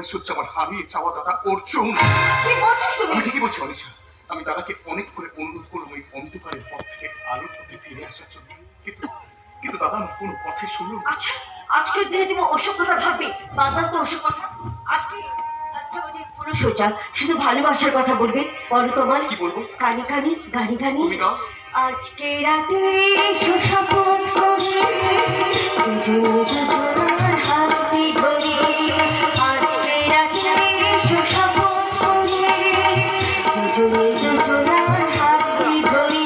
মনে সূর্য আমার হারিয়ে চাওয়া দাদা অর্জুন। কি বলছিস তুমি? আমি ঠিকই বলছি অনিশা, আমি দাদাকে অনেক করে অনুরোধ করলাম ওই অন্ধকারের পথ থেকে আলোর পথে ফিরে আসার জন্য, কিন্তু কিন্তু দাদা আমার কোনো কথাই শুনল না। আচ্ছা, আজকের দিনে তুমি ওসব কথা ভাববে? বাদাম তো ওসব কথা। আজকে আজকে আমাদের পুরো সোজা শুধু ভালোবাসার কথা বলবে। বলো তোমার কি বলবো? কানি কানি গানি গানি। তুমি গাও। আজকে রাতে সুশপথ করে দুজনে দুজনার হাতটি ধরে, আজকে রাতে সুশপথ করে দুজনে দুজনার হাতটি ধরে,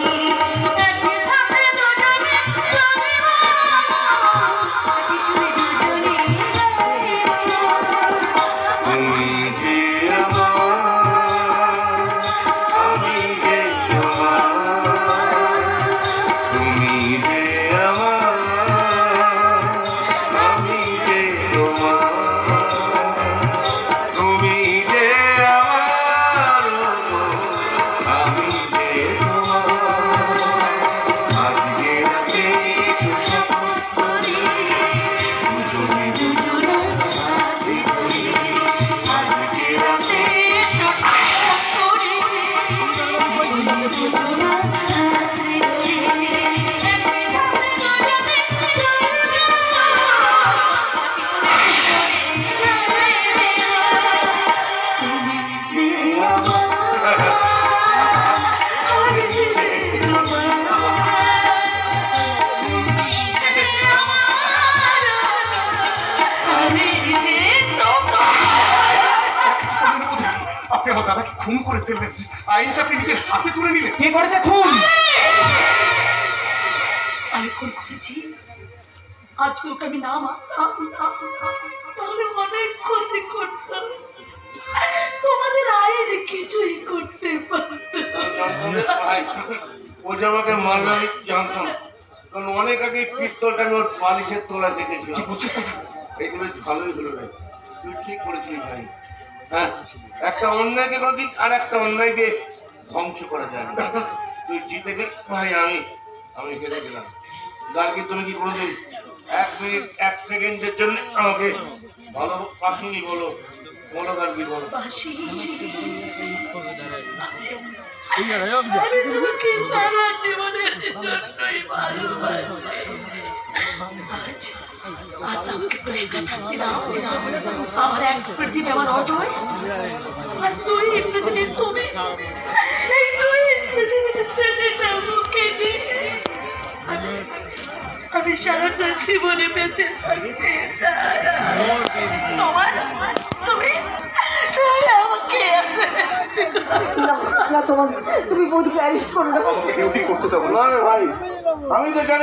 আপনি আমার দাদাকে খুন করে ফেললেন, আইনটা আপনি নিজের হাতে তুলে নিলেন। কে করেছে খুন? আমি খুন করেছি। আজ ওকে আমি না মারতাম তাহলে অনেক ক্ষতি করতাম, তোমাদের আইন কিছুই করতে পারতাম। ও যে আমাকে মারবে আমি জানতাম, কারণ অনেক আগে পিস্তলটা আমি ওর বালিশের তোলা দেখেছিলাম। এই তো বেশ ভালোই হলো ভাই, তুই ঠিক করেছিলি ভাই। হ্যাঁ, একটা অন্যায়কে কোনোদিন আর একটা অন্যায়কে ধ্বংস করা যায় না। তুই জিতে গেল ভাই, আমি হেরে গেলাম। গার্গী, তুমি কি কোনোদিন 1 মিনিট 1 সেকেন্ডের জন্য আমাকে ভালোবাসিনি? বলো বলো গার্গী, বলো। বাসি আমি তোমাকে সারা জীবনের জন্যই ভালোবাসি। আজ আমাকে তো এই কথা দাও, আমার এক পৃথিবী আমার অজয়, আর তুই পৃথিবী তুমি, এই তুই পৃথিবীতে স্মৃতিটা মুখে নিয়ে আমি সারাটা জীবনে বেঁচে থাকতে চাই। তোমার তুমি আমাকে না তোমার, তুমি বৌদিকে অ্যারেস্ট করো না। কেউ ঠিক করতে দেবো না। ভাই, আমি তো জানি